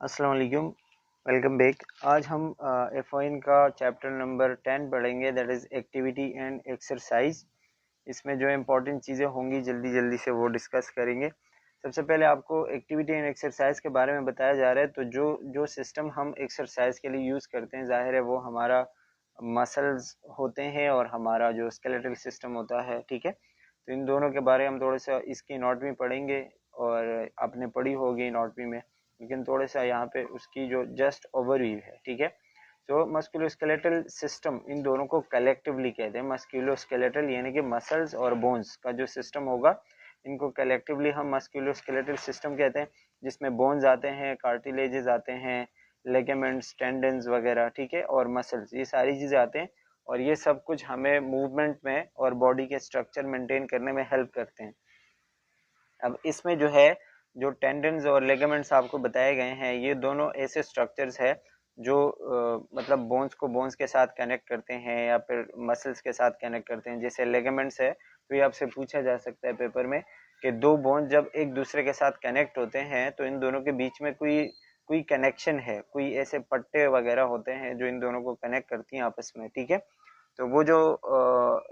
अस्सलाम वालेकुम, welcome back. आज हम F1 का चैप्टर नंबर 10 पढ़ेंगे, that is activity and exercise. इसमें जो इम्पोर्टेंट चीज़ें होंगी जल्दी जल्दी से वो डिस्कस करेंगे। सबसे पहले आपको एक्टिविटी एंड एक्सरसाइज के बारे में बताया जा रहा है। तो जो सिस्टम हम एक्सरसाइज के लिए यूज़ करते हैं, जाहिर है वो हमारा मसल्स होते हैं और हमारा जो स्केलेटल सिस्टम होता है, ठीक है। तो इन दोनों के बारे में हम थोड़ा सा इसकी एनाटॉमी पढ़ेंगे और आपने पढ़ी होगी एनाटॉमी में, लेकिन थोड़ा सा यहाँ पे उसकी जो जस्ट ओवरव्यू है, ठीक है। तो मस्कुलोस्केलेटल सिस्टम इन दोनों को कलेक्टिवली कहते हैं। मस्कुलोस्केलेटल यानी कि मसल्स और बोन्स का जो सिस्टम होगा, इनको कलेक्टिवली हम मस्कुलोस्केलेटल सिस्टम कहते हैं, जिसमें बोन्स आते हैं, कार्टिलेजेस आते हैं, लेगामेंट्स, टेंडन्स वगैरह, ठीक है, और मसल्स, ये सारी चीज़ें आते हैं। और ये सब कुछ हमें मूवमेंट में और बॉडी के स्ट्रक्चर मेंटेन करने में हेल्प करते हैं। अब इसमें जो है, जो टेंडन्स और लेगामेंट्स आपको बताए गए हैं, ये दोनों ऐसे स्ट्रक्चर्स है जो मतलब बोन्स को बोन्स के साथ कनेक्ट करते हैं या फिर मसल्स के साथ कनेक्ट करते हैं। जैसे लेगामेंट्स है, तो ये आपसे पूछा जा सकता है पेपर में कि दो बोन्स जब एक दूसरे के साथ कनेक्ट होते हैं तो इन दोनों के बीच में कोई कोई कनेक्शन है, कोई ऐसे पट्टे वगैरह होते हैं जो इन दोनों को कनेक्ट करती हैं आपस में, ठीक है। तो वो जो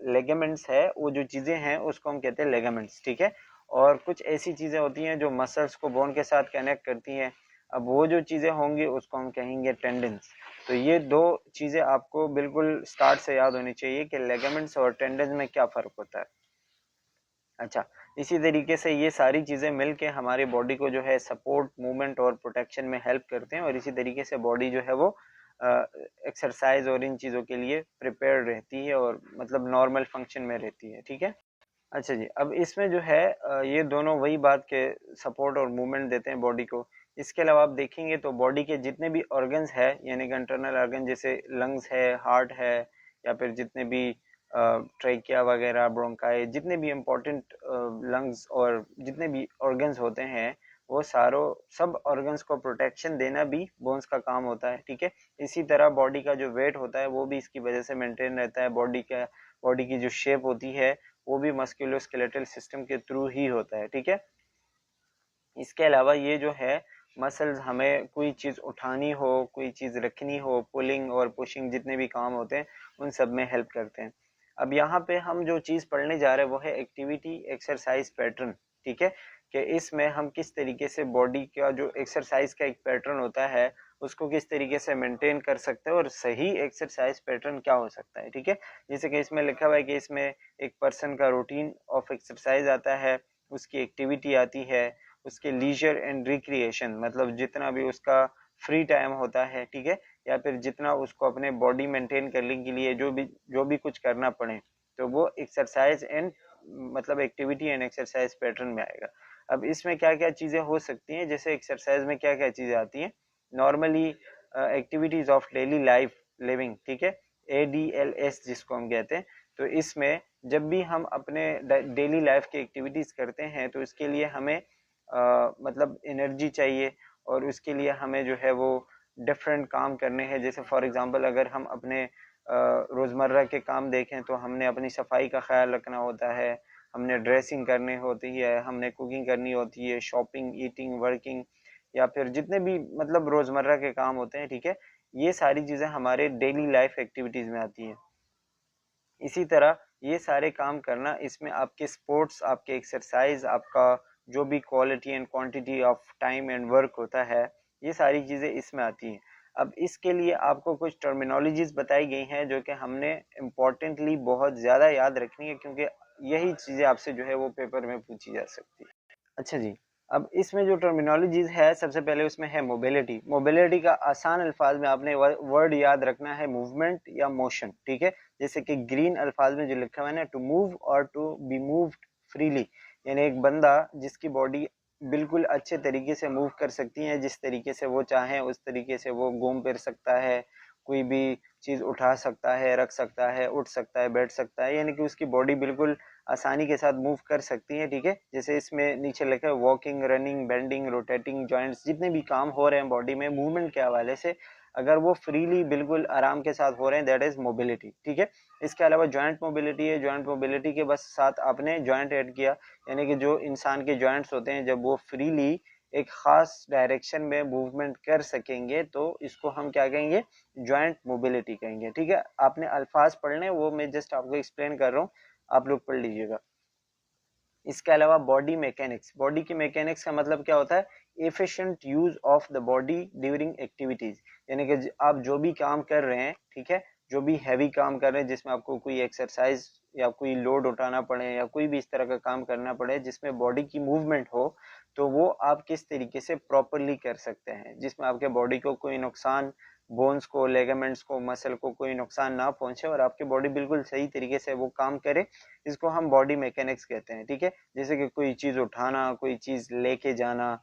लेगामेंट्स है, वो जो चीज़ें हैं उसको हम कहते हैं लेगामेंट्स, ठीक है। और कुछ ऐसी चीज़ें होती हैं जो मसल्स को बोन के साथ कनेक्ट करती हैं, अब वो जो चीज़ें होंगी उसको हम कहेंगे टेंडन्स। तो ये दो चीज़ें आपको बिल्कुल स्टार्ट से याद होनी चाहिए कि लेगामेंट्स और टेंडन्स में क्या फ़र्क होता है। अच्छा, इसी तरीके से ये सारी चीज़ें मिल के हमारी बॉडी को जो है सपोर्ट, मूवमेंट और प्रोटेक्शन में हेल्प करते हैं, और इसी तरीके से बॉडी जो है वो एक्सरसाइज और इन चीज़ों के लिए प्रिपेयर रहती है और मतलब नॉर्मल फंक्शन में रहती है, ठीक है। अच्छा जी, अब इसमें जो है ये दोनों वही बात के सपोर्ट और मूवमेंट देते हैं बॉडी को। इसके अलावा आप देखेंगे तो बॉडी के जितने भी ऑर्गन्स है, यानी कि इंटरनल ऑर्गन, जैसे लंग्स है, हार्ट है, या फिर जितने भी ट्रेकिया वगैरह, ब्रोंकाई, जितने भी इम्पोर्टेंट लंग्स और जितने भी ऑर्गन्स होते हैं, वो सारों सब ऑर्गन्स को प्रोटेक्शन देना भी बोन्स का काम होता है, ठीक है। इसी तरह बॉडी का जो वेट होता है वो भी इसकी वजह से मेंटेन रहता है। बॉडी की जो शेप होती है वो भी मस्कुलोस्केलेटल सिस्टम के थ्रू ही होता है, ठीक है। इसके अलावा ये जो है मसल्स, हमें कोई चीज़ उठानी हो, कोई चीज़ रखनी हो, पुलिंग और पुशिंग जितने भी काम होते हैं उन सब में हेल्प करते हैं। अब यहाँ पे हम जो चीज़ पढ़ने जा रहे हैं वो है एक्टिविटी एक्सरसाइज पैटर्न, ठीक है। कि इसमें हम किस तरीके से बॉडी का जो एक्सरसाइज का एक पैटर्न होता है उसको किस तरीके से मेंटेन कर सकते हैं, और सही एक्सरसाइज पैटर्न क्या हो सकता है, ठीक है। जैसे कि इसमें लिखा हुआ है कि इसमें एक पर्सन का रूटीन ऑफ एक्सरसाइज आता है, उसकी एक्टिविटी आती है, उसके लीजर एंड रिक्रिएशन, मतलब जितना भी उसका फ्री टाइम होता है, ठीक है, या फिर जितना उसको अपने बॉडी मेंटेन करने के लिए जो भी कुछ करना पड़े, तो वो एक्सरसाइज एंड मतलब एक्टिविटी एंड एक्सरसाइज पैटर्न में आएगा। अब इसमें क्या क्या चीज़ें हो सकती हैं, जैसे एक्सरसाइज में क्या क्या चीज़ें आती हैं, normally activities of daily life living, ठीक है, ADLS जिसको हम कहते हैं। तो इसमें जब भी हम अपने डेली लाइफ की एक्टिविटीज करते हैं तो इसके लिए हमें मतलब एनर्जी चाहिए, और उसके लिए हमें जो है वो डिफरेंट काम करने हैं। जैसे फॉर एग्जांपल अगर हम अपने रोज़मर्रा के काम देखें तो हमने अपनी सफाई का ख्याल रखना होता है, हमने ड्रेसिंग करनी होती है, हमने कुकिंग करनी होती है, शॉपिंग, ईटिंग, वर्किंग, या फिर जितने भी मतलब रोज़मर्रा के काम होते हैं, ठीक है। ये सारी चीज़ें हमारे डेली लाइफ एक्टिविटीज़ में आती हैं। इसी तरह ये सारे काम करना, इसमें आपके स्पोर्ट्स, आपके एक्सरसाइज, आपका जो भी quality and quantity of time and work होता है, ये सारी चीज़ें इसमें आती हैं। अब इसके लिए आपको कुछ टर्मिनोलॉजीज बताई गई हैं जो कि हमने इम्पोर्टेंटली बहुत ज़्यादा याद रखनी है, क्योंकि यही चीज़ें आपसे जो है वो पेपर में पूछी जा सकती है। अच्छा जी, अब इसमें जो टर्मिनोलॉजीज है, सबसे पहले उसमें है मोबिलिटी। मोबिलिटी का आसान अल्फाज में आपने वर्ड याद रखना है मूवमेंट या मोशन, ठीक है। जैसे कि ग्रीन अल्फाज में जो लिखा हुआ है ना, टू मूव और टू बी मूव्ड फ्रीली, यानी एक बंदा जिसकी बॉडी बिल्कुल अच्छे तरीके से मूव कर सकती है, जिस तरीके से वो चाहे उस तरीके से वो घूम फिर सकता है, कोई भी चीज़ उठा सकता है, रख सकता है, उठ सकता है, बैठ सकता है, यानी कि उसकी बॉडी बिल्कुल आसानी के साथ मूव कर सकती है, ठीक है। जैसे इसमें नीचे लिखा है walking, running, bending, rotating joints, जितने भी काम हो रहे हैं बॉडी में मूवमेंट के हवाले से, अगर वो फ्रीली बिल्कुल आराम के साथ हो रहे हैं, दैट इज मोबिलिटी, ठीक है। इसके अलावा जॉइंट मोबिलिटी है। जॉइंट मोबिलिटी के बस साथ आपने जॉइंट ऐड किया, यानी कि जो इंसान के जॉइंट्स होते हैं जब वो फ्रीली एक खास डायरेक्शन में मूवमेंट कर सकेंगे तो इसको हम क्या कहेंगे, जॉइंट मोबिलिटी कहेंगे। ठीक है, आपने अल्फाज पढ़ने, वो मैं जस्ट आपको एक्सप्लेन कर रहा हूँ, आप लोग पढ़ लीजिएगा। इसके अलावा बॉडी मैकेनिक्स, बॉडी की मैकेनिक्स का मतलब क्या होता है, efficient use of the body during activities, यानी कि आप जो भी काम कर रहे हैं, ठीक है, जो भी हैवी काम कर रहे हैं जिसमें आपको कोई एक्सरसाइज या कोई लोड उठाना पड़े या कोई भी इस तरह का काम करना पड़े जिसमें बॉडी की मूवमेंट हो, तो वो आप किस तरीके से प्रॉपरली कर सकते हैं जिसमें आपके बॉडी को कोई नुकसान, बोन्स को, लेगामेंट्स को, मसल को कोई नुकसान ना पहुंचे और आपकी बॉडी बिल्कुल सही तरीके से वो काम करे, इसको हम बॉडी मैकेनिक्स कहते हैं। ठीक है, जैसे कि कोई चीज उठाना, कोई चीज लेके जाना,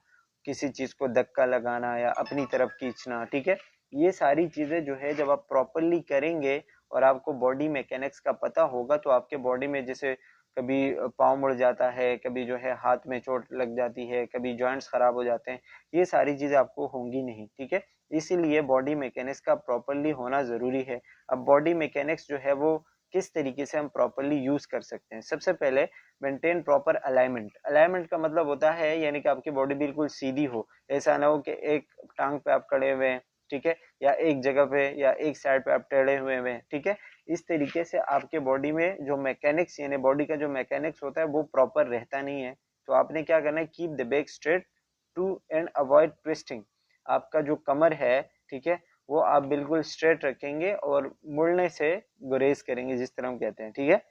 किसी चीज को धक्का लगाना या अपनी तरफ खींचना। ठीक है, ये सारी चीजें जो है जब आप प्रॉपरली करेंगे और आपको बॉडी मैकेनिक्स का पता होगा तो आपके बॉडी में जैसे कभी पाँव मुड़ जाता है, कभी जो है हाथ में चोट लग जाती है, कभी जॉइंट्स खराब हो जाते हैं, ये सारी चीजें आपको होंगी नहीं। ठीक है, इसीलिए बॉडी मैकेनिक्स का प्रॉपरली होना जरूरी है। अब बॉडी मैकेनिक्स जो है वो किस तरीके से हम प्रॉपरली यूज कर सकते हैं, सबसे पहले मेंटेन प्रॉपर अलाइनमेंट। अलाइनमेंट का मतलब होता है यानी कि आपकी बॉडी बिल्कुल सीधी हो, ऐसा ना हो कि एक टांग पे आप खड़े हुए हैं, ठीक है, या एक जगह पे या एक साइड पे आप टेढ़े हुए हैं, ठीक है, इस तरीके से आपके बॉडी में जो मैकेनिक्स यानी बॉडी का जो मैकेनिक्स होता है वो प्रॉपर रहता नहीं है। तो आपने क्या करना है, keep the back straight too and avoid twisting. आपका जो कमर है, ठीक है, वो आप बिल्कुल स्ट्रेट रखेंगे और मुड़ने से गुरेज करेंगे जिस तरह हम कहते हैं। ठीक है,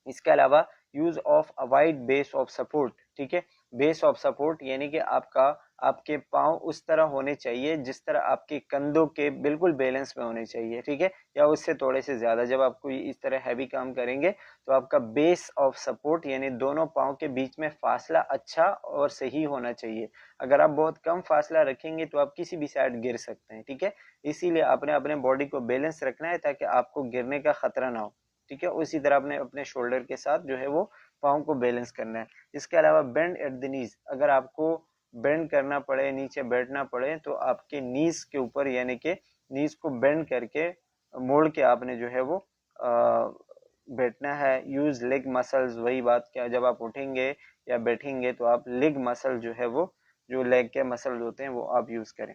इसके अलावा use of a wide base of support. ठीक है, बेस ऑफ सपोर्ट यानी कि आपके पांव उस तरह होने चाहिए जिस तरह आपके कंधों के बिल्कुल बैलेंस में होने चाहिए। ठीक है, या उससे थोड़े से ज्यादा। जब आप कोई इस तरह हैवी काम करेंगे तो आपका बेस ऑफ सपोर्ट यानी दोनों पांव के बीच में फासला अच्छा और सही होना चाहिए। अगर आप बहुत कम फासला रखेंगे तो आप किसी भी साइड गिर सकते हैं। ठीक है, इसीलिए आपने अपने बॉडी को बैलेंस रखना है ताकि आपको गिरने का खतरा ना हो। ठीक है, उसी तरह आपने अपने शोल्डर के साथ जो है वो पाँव को बैलेंस करना है। इसके अलावा बेंड एट द नीज, अगर आपको बेंड करना पड़े, नीचे बैठना पड़े, तो आपके नीज के ऊपर यानी कि नीज को बेंड करके मोड़ के आपने जो है वो बैठना है। यूज लेग मसल्स, वही बात क्या, जब आप उठेंगे या बैठेंगे तो आप लेग मसल जो है वो, जो लेग के मसल होते हैं वो आप यूज करें।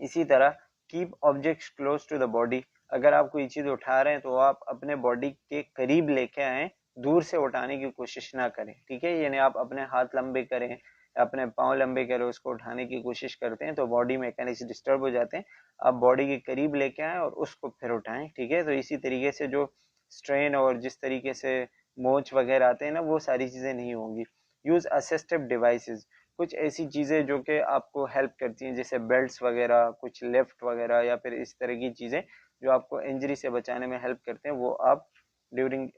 इसी तरह keep objects close to the body, अगर आप कोई चीज उठा रहे हैं तो आप अपने बॉडी के करीब लेके आए, दूर से उठाने की कोशिश ना करें। ठीक है, यानी आप अपने हाथ लंबे करें, अपने पाँव लंबे करें, उसको उठाने की कोशिश करते हैं तो बॉडी मैकेनिक्स डिस्टर्ब हो जाते हैं। आप बॉडी के करीब लेके आए और उसको फिर उठाएं। ठीक है, तो इसी तरीके से जो स्ट्रेन और जिस तरीके से मोच वगैरह आते हैं ना, वो सारी चीजें नहीं होंगी। यूज असिस्टिव डिवाइसेस, कुछ ऐसी चीज़ें जो कि आपको हेल्प करती हैं जैसे बेल्ट्स वगैरह, कुछ लिफ्ट वगैरह या फिर इस तरह की चीज़ें जो आपको इंजरी से बचाने में हेल्प करते हैं, वो आप ड्यूरिंग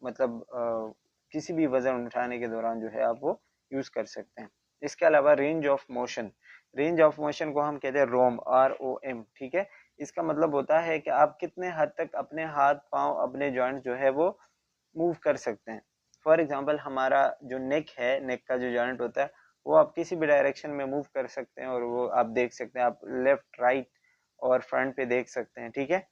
मतलब किसी भी वजन उठाने के दौरान जो है आप वो यूज़ कर सकते हैं। इसके अलावा range of motion, range of motion को हम कहते हैं रोम, ROM। ठीक है, इसका मतलब होता है कि आप कितने हद तक अपने हाथ पाँव, अपने जॉइंट जो है वो मूव कर सकते हैं। फॉर एग्जाम्पल हमारा जो नेक है, नेक का जो जॉइंट होता है वो आप किसी भी डायरेक्शन में मूव कर सकते हैं और वो आप देख सकते हैं, आप लेफ्ट राइट और फ्रंट पे देख सकते हैं। ठीक है,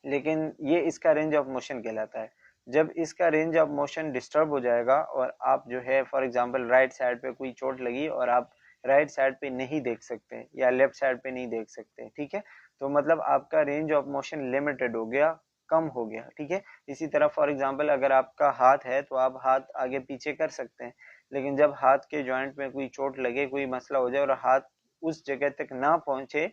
लेकिन ये इसका रेंज ऑफ मोशन कहलाता है। जब इसका रेंज ऑफ मोशन डिस्टर्ब हो जाएगा और आप जो है फॉर एग्जांपल राइट साइड पे कोई चोट लगी और आप राइट साइड पे नहीं देख सकते या लेफ्ट साइड पे नहीं देख सकते, ठीक है, तो मतलब आपका रेंज ऑफ मोशन लिमिटेड हो गया, कम हो गया। ठीक है, इसी तरह फॉर एग्जांपल अगर आपका हाथ है तो आप हाथ आगे पीछे कर सकते हैं, लेकिन जब हाथ के जॉइंट में कोई चोट लगे, कोई मसला हो जाए और हाथ उस जगह तक ना पहुंचे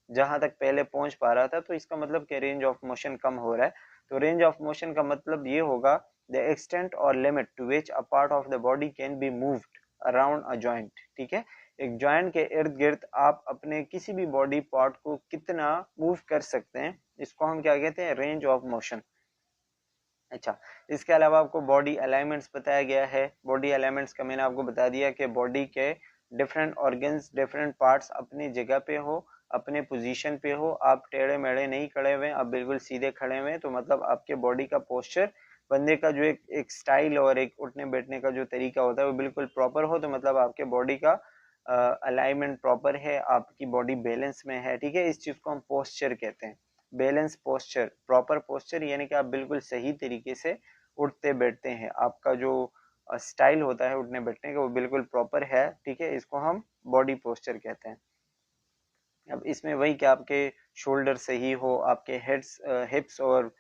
जहां तक पहले पहुंच पा रहा था, तो इसका मतलब कि रेंज ऑफ मोशन कम हो रहा है। तो रेंज ऑफ मोशन का मतलब ये होगा द एक्सटेंट और limit to which a part of the body can be moved around a joint. ठीक है, एक जॉइंट के इर्द गिर्द आप अपने किसी भी बॉडी पार्ट को कितना मूव कर सकते हैं, इसको हम क्या कहते हैं, रेंज ऑफ मोशन। अच्छा, इसके अलावा आपको बॉडी अलाइनमेंट्स बताया गया है। बॉडी अलाइनमेंट्स का मैंने आपको बता दिया कि बॉडी के डिफरेंट ऑर्गन्स, डिफरेंट पार्ट्स अपनी जगह पे हो, अपने पोजीशन पे हो, आप टेढ़े मेढ़े नहीं खड़े हुए, आप बिल्कुल सीधे खड़े हुए, तो मतलब आपके बॉडी का पोस्चर, बंदे का जो एक स्टाइल और एक उठने बैठने का जो तरीका होता है वो बिल्कुल प्रॉपर हो, तो मतलब आपके बॉडी का अलाइनमेंट प्रॉपर है, आपकी बॉडी बैलेंस में है। ठीक है, इस चीज को हम पोस्चर कहते हैं, बैलेंस पोस्चर, प्रॉपर पोस्चर यानी कि आप बिल्कुल सही तरीके से उठते बैठते हैं, आपका जो स्टाइल होता है उठने बैठने का वो बिल्कुल प्रॉपर है, ठीक है। इसको हम बॉडी पोस्चर कहते हैं। अब इसमें वही कि आपके शोल्डर सही हो, आपके हेड्स हिप्स और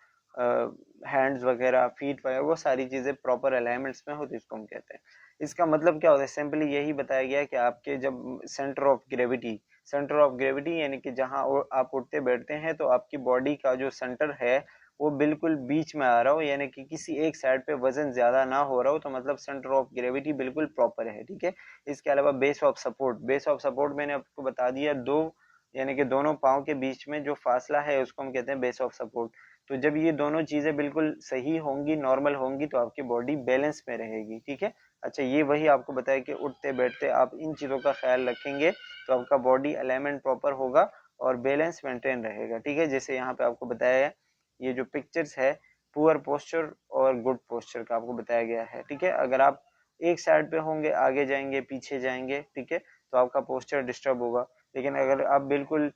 हैंड्स वगैरह, फीट वगैरह, वो सारी चीज़ें प्रॉपर अलाइनमेंट्स में हो तो इसको हम कहते हैं। इसका मतलब क्या होता है, सिंपली यही बताया गया है कि आपके जब सेंटर ऑफ ग्रेविटी यानी कि जहाँ आप उठते बैठते हैं तो आपकी बॉडी का जो सेंटर है वो बिल्कुल बीच में आ रहा हो, यानी कि किसी एक साइड पे वजन ज्यादा ना हो रहा हो, तो मतलब सेंटर ऑफ ग्रेविटी बिल्कुल प्रॉपर है, ठीक है। इसके अलावा बेस ऑफ सपोर्ट मैंने आपको बता दिया, दो यानी कि दोनों पाँव के बीच में जो फासला है उसको हम कहते हैं बेस ऑफ सपोर्ट। तो जब ये दोनों चीजें बिल्कुल सही होंगी, नॉर्मल होंगी, तो आपकी बॉडी बैलेंस में रहेगी, ठीक है। अच्छा, ये वही आपको बताया कि उठते बैठते आप इन चीजों का ख्याल रखेंगे तो आपका बॉडी अलाइनमेंट प्रॉपर होगा और बैलेंस मेंटेन रहेगा, ठीक है। जैसे यहाँ पे आपको बताया है, ये जो पिक्चर्स है पुअर पोस्चर और गुड पोस्चर का आपको बताया गया है, ठीक है। अगर आप एक साइड पे होंगे, आगे जाएंगे पीछे जाएंगे, ठीक है, तो आपका पोस्चर डिस्टर्ब होगा। लेकिन अगर आप बिल्कुल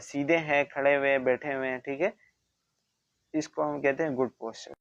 सीधे हैं, खड़े हुए हैं, बैठे हुए हैं, ठीक है, इसको हम कहते हैं गुड पोस्चर।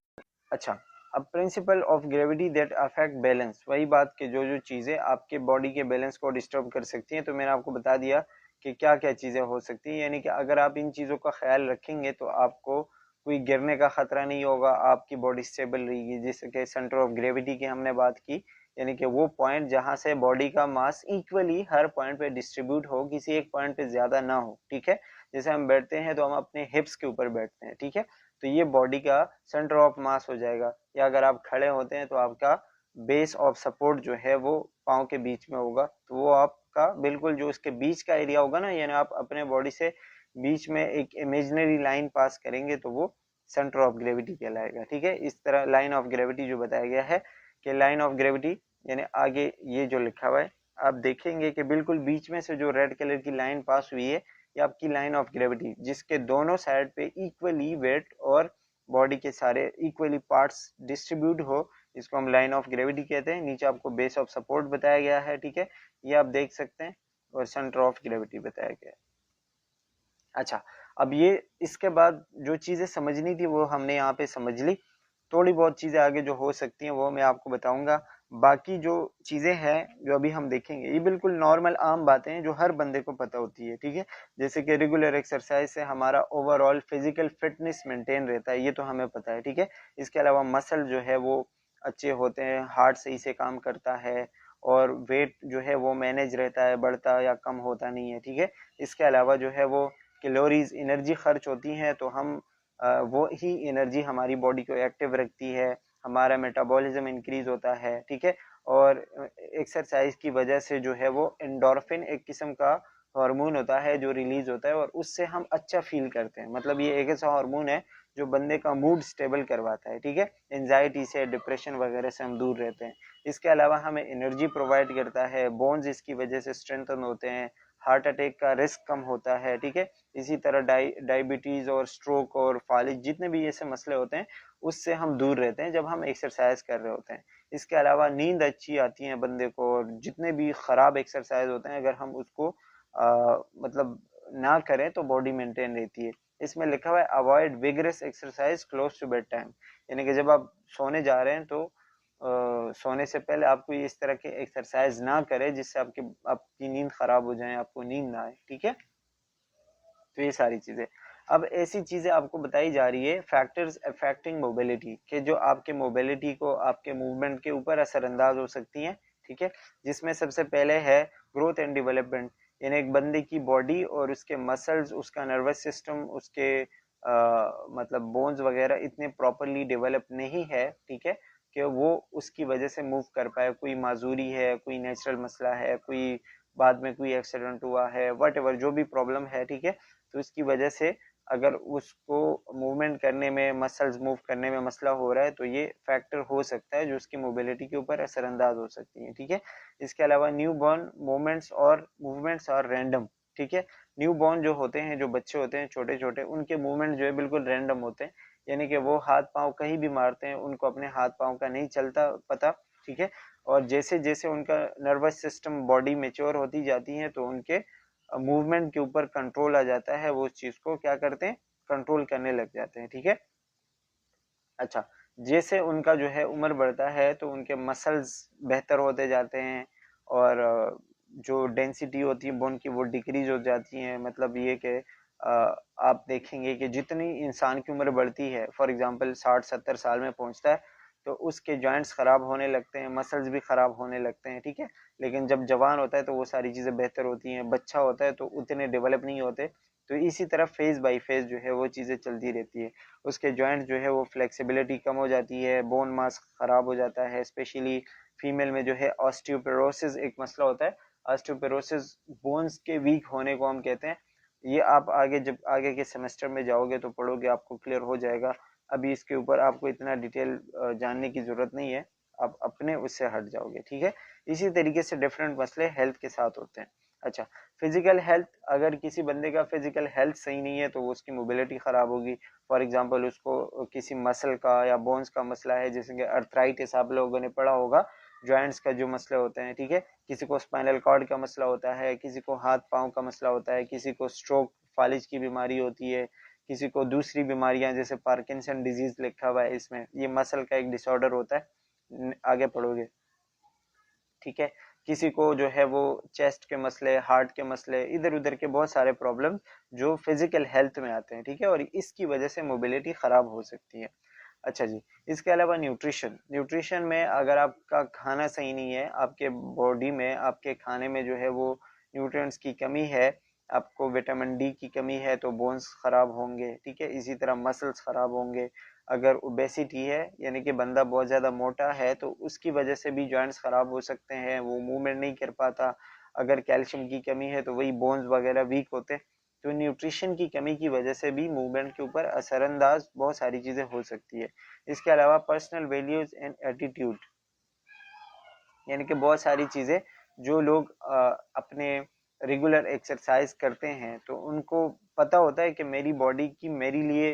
अच्छा, अब principle of gravity that affect balance, वही बात कि जो जो चीज़ें आपके बॉडी के बैलेंस को डिस्टर्ब कर सकती हैं, तो मैंने आपको बता दिया कि क्या क्या चीज़ें हो सकती हैं। यानी कि अगर आप इन चीज़ों का ख्याल रखेंगे तो आपको कोई गिरने का खतरा नहीं होगा, आपकी बॉडी स्टेबल रहेगी। जैसे कि सेंटर ऑफ ग्रेविटी की हमने बात की, यानी कि वो पॉइंट जहाँ से बॉडी का मास इक्वली हर पॉइंट पे डिस्ट्रीब्यूट हो, किसी एक पॉइंट पे ज्यादा ना हो, ठीक है। जैसे हम बैठते हैं तो हम अपने हिप्स के ऊपर बैठते हैं, ठीक है, तो ये बॉडी का सेंटर ऑफ मास हो जाएगा। या अगर आप खड़े होते हैं तो आपका बेस ऑफ सपोर्ट जो है वो पाँव के बीच में होगा, तो वो आपका बिल्कुल जो उसके बीच का एरिया होगा ना, यानी आप अपने बॉडी से बीच में एक इमेजिनरी लाइन पास करेंगे तो वो सेंटर ऑफ ग्रेविटी कहलाएगा, ठीक है। इस तरह लाइन ऑफ ग्रेविटी जो बताया गया है कि लाइन ऑफ ग्रेविटी यानी आगे ये जो लिखा हुआ है आप देखेंगे कि बिल्कुल बीच में से जो रेड कलर की लाइन पास हुई है ये आपकी लाइन ऑफ ग्रेविटी, जिसके दोनों साइड पे इक्वली वेट और बॉडी के सारे इक्वली पार्ट्स डिस्ट्रीब्यूट हो, इसको हम लाइन ऑफ ग्रेविटी कहते हैं। नीचे आपको बेस ऑफ सपोर्ट बताया गया है, ठीक है, ये आप देख सकते हैं, और सेंटर ऑफ ग्रेविटी बताया गया है। अच्छा, अब ये इसके बाद जो चीजें समझनी थी वो हमने यहाँ पे समझ ली। थोड़ी बहुत चीजें आगे जो हो सकती हैं वो मैं आपको बताऊंगा। बाकी जो चीजें हैं जो अभी हम देखेंगे ये बिल्कुल नॉर्मल आम बातें हैं जो हर बंदे को पता होती है, ठीक है। जैसे कि रेगुलर एक्सरसाइज से हमारा ओवरऑल फिजिकल फिटनेस मेंटेन रहता है, ये तो हमें पता है, ठीक है। इसके अलावा मसल जो है वो अच्छे होते हैं, हार्ट सही से काम करता है, और वेट जो है वो मैनेज रहता है, बढ़ता या कम होता नहीं है, ठीक है। इसके अलावा जो है वो कैलोरीज एनर्जी खर्च होती हैं तो हम वो ही एनर्जी हमारी बॉडी को एक्टिव रखती है, हमारा मेटाबॉलिज्म इंक्रीज होता है, ठीक है। और एक्सरसाइज की वजह से जो है वो एंडोर्फिन एक किस्म का हार्मोन होता है जो रिलीज होता है और उससे हम अच्छा फील करते हैं। मतलब ये एक ऐसा हार्मोन है जो बंदे का मूड स्टेबल करवाता है, ठीक है। एंजाइटी से, डिप्रेशन वगैरह से हम दूर रहते हैं। इसके अलावा हमें एनर्जी प्रोवाइड करता है, बोन्स इसकी वजह से स्ट्रेंथन होते हैं, हार्ट अटैक का रिस्क कम होता है, ठीक है। इसी तरह डायबिटीज और स्ट्रोक और फालिज जितने भी ऐसे मसले होते हैं उससे हम दूर रहते हैं जब हम एक्सरसाइज कर रहे होते हैं। इसके अलावा नींद अच्छी आती है बंदे को, और जितने भी खराब एक्सरसाइज होते हैं अगर हम उसको मतलब ना करें तो बॉडी मेंटेन रहती है। इसमें लिखा हुआ है avoid vigorous exercise close to bed time, यानी कि जब आप सोने जा रहे हैं तो सोने से पहले आपको इस तरह के एक्सरसाइज ना करें जिससे आपकी नींद खराब हो जाए, आपको नींद ना आए, ठीक है। तो ये सारी चीजें, अब ऐसी चीजें आपको बताई जा रही है फैक्टर्स अफेक्टिंग मोबिलिटी के जो आपके मोबिलिटी को, आपके मूवमेंट के ऊपर असरअंदाज हो सकती हैं, ठीक है। जिसमें सबसे पहले है ग्रोथ एंड डेवलपमेंट, यानी एक बंदे की बॉडी और उसके मसल्स, उसका नर्वस सिस्टम, उसके मतलब बोन्स वगैरह इतने प्रॉपरली डेवलप नहीं है, ठीक है, कि वो उसकी वजह से मूव कर पाए। कोई माजूरी है, कोई नेचुरल मसला है, कोई बाद में कोई एक्सीडेंट हुआ है, वट एवर जो भी प्रॉब्लम है, ठीक है, तो इसकी वजह से अगर उसको मूवमेंट करने में, मसल्स मूव करने में मसला हो रहा है तो ये फैक्टर हो सकता है जो उसकी मोबिलिटी के ऊपर असरअंदाज हो सकती है, ठीक है। इसके अलावा न्यू बॉर्न मूवमेंट्स और रैंडम, ठीक है। न्यू बॉर्न जो होते हैं, जो बच्चे होते हैं छोटे छोटे, उनके मूवमेंट जो है बिल्कुल रैंडम होते हैं, यानी कि वो हाथ पाँव कहीं भी मारते हैं, उनको अपने हाथ पाँव का नहीं चलता पता, ठीक है। और जैसे जैसे उनका नर्वस सिस्टम, बॉडी मेच्योर होती जाती है तो उनके मूवमेंट के ऊपर कंट्रोल आ जाता है, वो उस चीज को क्या करते हैं, कंट्रोल करने लग जाते हैं, ठीक है। अच्छा, जैसे उनका जो है उम्र बढ़ता है तो उनके मसल्स बेहतर होते जाते हैं और जो डेंसिटी होती है बोन की वो डिक्रीज हो जाती है। मतलब ये कि आप देखेंगे कि जितनी इंसान की उम्र बढ़ती है, फॉर एग्जांपल 60-70 साल में पहुंचता है तो उसके जॉइंट्स खराब होने लगते हैं, मसल्स भी खराब होने लगते हैं, ठीक है। लेकिन जब जवान होता है तो वो सारी चीज़ें बेहतर होती हैं, बच्चा होता है तो उतने डेवलप नहीं होते। तो इसी तरह फेज बाय फेज जो है वो चीज़ें चलती रहती है। उसके जॉइंट जो है वो फ्लेक्सिबिलिटी कम हो जाती है, बोन मास खराब हो जाता है। स्पेशली फीमेल में जो है ऑस्टियोपोरोसिस एक मसला होता है। ऑस्टियोपोरोसिस बोन्स के वीक होने को हम कहते हैं। ये आप आगे जब आगे के सेमेस्टर में जाओगे तो पढ़ोगे, आपको क्लियर हो जाएगा। अभी इसके ऊपर आपको इतना डिटेल जानने की जरूरत नहीं है, आप अपने उससे हट जाओगे, ठीक है। इसी तरीके से डिफरेंट मसले हेल्थ के साथ होते हैं। अच्छा, फिजिकल हेल्थ, अगर किसी बंदे का फिजिकल हेल्थ सही नहीं है तो वो उसकी मोबिलिटी खराब होगी। फॉर एग्जांपल उसको किसी मसल का या बोन्स का मसला है, जैसे कि अर्थराइटिस आप लोगों ने पढ़ा होगा, जॉइंट्स का जो मसले होते हैं, ठीक है। किसी को स्पाइनल कॉर्ड का मसला होता है, किसी को हाथ पांव का मसला होता है, किसी को स्ट्रोक फालिज की बीमारी होती है, किसी को दूसरी बीमारियां जैसे पार्किंसन डिजीज लिखा हुआ है इसमें, ये मसल का एक डिसऑर्डर होता है, आगे पढ़ोगे, ठीक है। किसी को जो है वो चेस्ट के मसले, हार्ट के मसले, इधर उधर के बहुत सारे प्रॉब्लम जो फिजिकल हेल्थ में आते हैं, ठीक है, और इसकी वजह से मोबिलिटी खराब हो सकती है। अच्छा जी, इसके अलावा न्यूट्रिशन, न्यूट्रिशन में अगर आपका खाना सही नहीं है, आपके बॉडी में आपके खाने में जो है वो न्यूट्रिएंट्स की कमी है, आपको विटामिन डी की कमी है तो बोन्स खराब होंगे, ठीक है। इसी तरह मसल्स खराब होंगे। अगर ओबेसिटी है यानी कि बंदा बहुत ज़्यादा मोटा है तो उसकी वजह से भी जॉइंट्स खराब हो सकते हैं, वो मूवमेंट नहीं कर पाता। अगर कैल्शियम की कमी है तो वही बोन्स वगैरह वीक होते। तो न्यूट्रिशन की कमी की वजह से भी मूवमेंट के ऊपर असरअंदाज बहुत सारी चीज़ें हो सकती है। इसके अलावा पर्सनल वैल्यूज एंड एटीट्यूड, यानी कि बहुत सारी चीज़ें जो लोग अपने रेगुलर एक्सरसाइज करते हैं तो उनको पता होता है कि मेरी बॉडी की मेरे लिए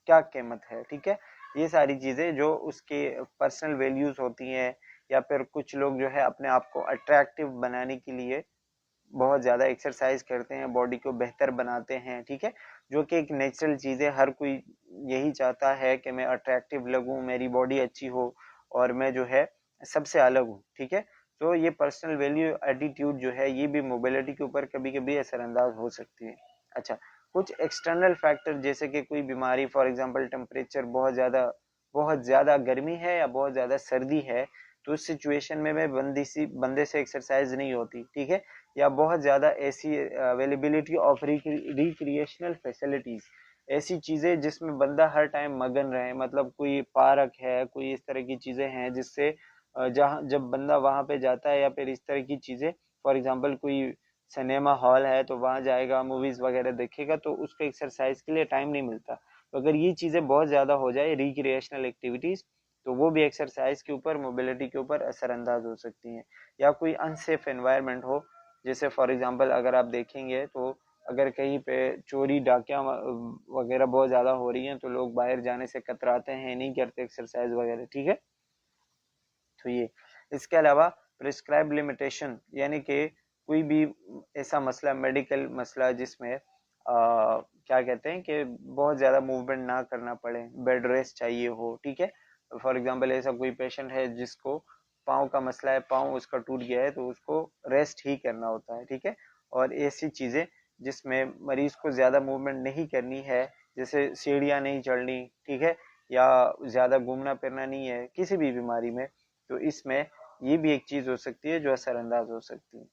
क्या कीमत है, ठीक है। ये सारी चीज़ें जो उसके पर्सनल वैल्यूज होती हैं, या फिर कुछ लोग जो है अपने आप को अट्रैक्टिव बनाने के लिए बहुत ज़्यादा एक्सरसाइज करते हैं, बॉडी को बेहतर बनाते हैं, ठीक है। जो कि एक नेचुरल चीज़ है, हर कोई यही चाहता है कि मैं अट्रैक्टिव लगूं, मेरी बॉडी अच्छी हो और मैं जो है सबसे अलग हूँ, ठीक है। तो ये पर्सनल वैल्यू एटीट्यूड जो है ये भी मोबिलिटी के ऊपर कभी कभी असरअंदाज हो सकती है। अच्छा, कुछ एक्सटर्नल फैक्टर जैसे कि कोई बीमारी, फॉर एग्जांपल टेम्परेचर बहुत ज़्यादा गर्मी है या बहुत ज़्यादा सर्दी है, तो उस सिचुएशन में बंदे से एक्सरसाइज नहीं होती, ठीक है। या बहुत ज़्यादा ऐसी अवेलेबिलिटी ऑफ रिक्रिएशनल फैसिलिटीज़, ऐसी चीज़ें जिसमें बंदा हर टाइम मगन रहे, मतलब कोई पार्क है, कोई इस तरह की चीज़ें हैं जिससे जहाँ जब बंदा वहाँ पे जाता है, या फिर इस तरह की चीज़ें, फॉर एग्जांपल कोई सिनेमा हॉल है तो वहाँ जाएगा, मूवीज़ वगैरह देखेगा, तो उसको एक्सरसाइज के लिए टाइम नहीं मिलता। तो अगर ये चीज़ें बहुत ज़्यादा हो जाए रिक्रिएशनल एक्टिविटीज़, तो वो भी एक्सरसाइज के ऊपर, मोबिलिटी के ऊपर असरअंदाज हो सकती हैं। या कोई अनसेफ एनवायरनमेंट हो, जैसे फॉर एग्जांपल अगर आप देखेंगे तो अगर कहीं पे चोरी डाकियां वगैरह बहुत ज़्यादा हो रही हैं तो लोग बाहर जाने से कतराते हैं, नहीं करते एक्सरसाइज वगैरह, ठीक है। तो ये, इसके अलावा प्रिस्क्राइब लिमिटेशन, यानी कि कोई भी ऐसा मसला, मेडिकल मसला जिसमें क्या कहते हैं कि बहुत ज़्यादा मूवमेंट ना करना पड़े, बेड रेस्ट चाहिए हो, ठीक है। फॉर एग्जांपल ऐसा कोई पेशेंट है जिसको पाँव का मसला है, पाँव उसका टूट गया है तो उसको रेस्ट ही करना होता है, ठीक है। और ऐसी चीज़ें जिसमें मरीज को ज़्यादा मूवमेंट नहीं करनी है, जैसे सीढ़ियाँ नहीं चढ़नी, ठीक है, या ज़्यादा घूमना फिरना नहीं है किसी भी बीमारी में, तो इसमें ये भी एक चीज़ हो सकती है जो असरअंदाज हो सकती है।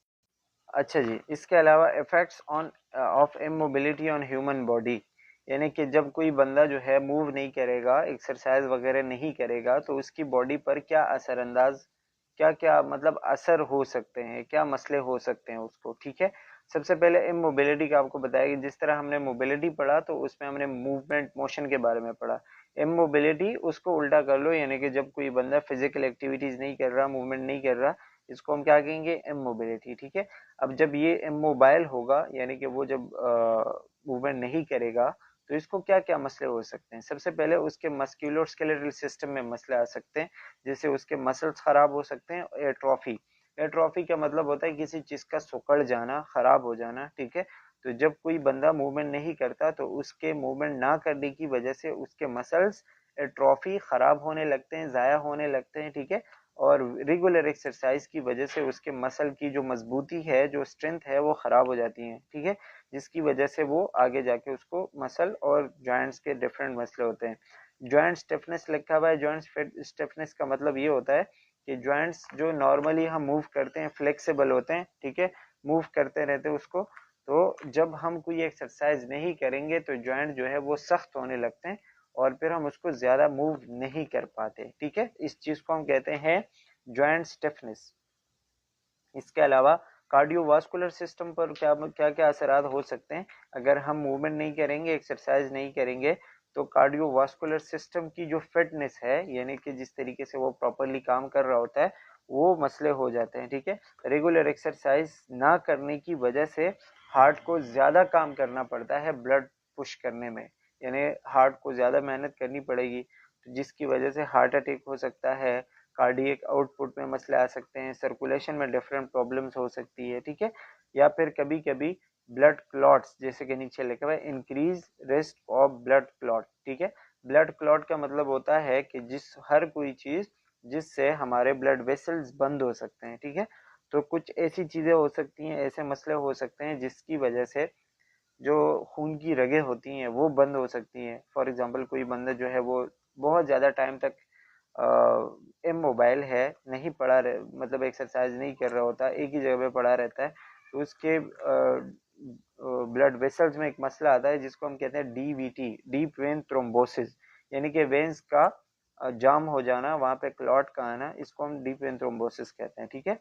अच्छा जी, इसके अलावा effects on off immobility on human body, यानी कि जब कोई बंदा जो है मूव नहीं करेगा, एक्सरसाइज वगैरह नहीं करेगा, तो उसकी बॉडी पर क्या असरअंदाज, क्या क्या मतलब असर हो सकते हैं, क्या मसले हो सकते हैं उसको, ठीक है। सबसे पहले इमोबिलिटी का आपको बताया कि जिस तरह हमने मोबिलिटी पढ़ा तो उसमें हमने मूवमेंट मोशन के बारे में पढ़ा। इमोबिलिटी उसको उल्टा कर लो, यानी कि जब कोई बंदा फिजिकल एक्टिविटीज नहीं कर रहा, मूवमेंट नहीं कर रहा, इसको हम क्या कहेंगे, इमोबिलिटी, ठीक है। अब जब ये इमोबाइल होगा, यानी कि वो जब मूवमेंट नहीं करेगा, तो इसको क्या क्या मसले हो सकते हैं। सबसे पहले उसके मस्कुलर स्केलेटल सिस्टम में मसले आ सकते हैं, जैसे उसके मसल्स खराब हो सकते हैं। एट्रोफी, एट्रोफी का मतलब होता है किसी चीज का सिकुड़ जाना, खराब हो जाना, ठीक है। तो जब कोई बंदा मूवमेंट नहीं करता तो उसके मूवमेंट ना करने की वजह से उसके मसल्स एट्रोफी, खराब होने लगते हैं, ज़ाया होने लगते हैं, ठीक है। और रेगुलर एक्सरसाइज की वजह से उसके मसल की जो मजबूती है, जो स्ट्रेंथ है, वो खराब हो जाती है, ठीक है, जिसकी वजह से वो आगे जाके उसको मसल और जॉइंट्स के डिफरेंट मसले होते हैं। जॉइंट स्टिफनेस लिखा हुआ है, जॉइंट स्टिफनेस का मतलब ये होता है कि जॉइंट्स जो नॉर्मली हम मूव करते हैं फ्लेक्सिबल होते हैं, ठीक है, मूव करते रहते हैं उसको, तो जब हम कोई एक्सरसाइज नहीं करेंगे तो जॉइंट जो है वो सख्त होने लगते हैं और फिर हम उसको ज्यादा मूव नहीं कर पाते, ठीक है। इस चीज को हम कहते हैं जॉइंट स्टिफनेस। इसके अलावा कार्डियोवास्कुलर सिस्टम पर क्या क्या क्या असरात हो सकते हैं अगर हम मूवमेंट नहीं करेंगे, एक्सरसाइज नहीं करेंगे, तो कार्डियोवास्कुलर सिस्टम की जो फिटनेस है, यानी कि जिस तरीके से वो प्रॉपरली काम कर रहा होता है, वो मसले हो जाते हैं, ठीक है। रेगुलर एक्सरसाइज ना करने की वजह से हार्ट को ज्यादा काम करना पड़ता है ब्लड पुश करने में, यानी हार्ट को ज्यादा मेहनत करनी पड़ेगी, तो जिसकी वजह से हार्ट अटैक हो सकता है, कार्डियक आउटपुट में मसले आ सकते हैं, सर्कुलेशन में डिफरेंट प्रॉब्लम्स हो सकती है, ठीक है। या फिर कभी कभी ब्लड क्लॉट्स, जैसे कि नीचे लिखा हुआ है increase risk of blood clot, ठीक है। ब्लड क्लॉट का मतलब होता है कि हर कोई चीज जिससे हमारे ब्लड वेसल्स बंद हो सकते हैं, ठीक है। तो कुछ ऐसी चीजें हो सकती हैं, ऐसे मसले हो सकते हैं जिसकी वजह से जो खून की रगें होती हैं वो बंद हो सकती हैं। फॉर एग्जांपल कोई बंदा जो है वो बहुत ज़्यादा टाइम तक इमोबाइल है, नहीं पड़ा मतलब एक्सरसाइज नहीं कर रहा होता, एक ही जगह पे पड़ा रहता है, तो उसके ब्लड वेसल्स में एक मसला आता है जिसको हम कहते हैं डीवीटी, डीप वेन थ्रोम्बोसिस, यानी कि वेन्स का जाम हो जाना, वहाँ पे क्लॉट का आना, इसको हम डीप वेन थ्रोम्बोसिस कहते हैं, ठीक है।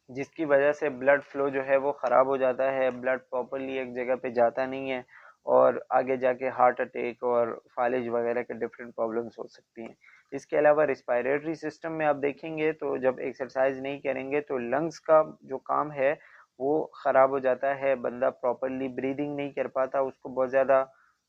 जिसकी वजह से ब्लड फ्लो जो है वो ख़राब हो जाता है, ब्लड प्रॉपरली एक जगह पे जाता नहीं है और आगे जाके हार्ट अटैक और फालिज वगैरह के डिफरेंट प्रॉब्लम्स हो सकती हैं। इसके अलावा रिस्पायरेटरी सिस्टम में आप देखेंगे तो जब एक्सरसाइज नहीं करेंगे तो लंग्स का जो काम है वो ख़राब हो जाता है, बंदा प्रॉपरली ब्रीदिंग नहीं कर पाता, उसको बहुत ज़्यादा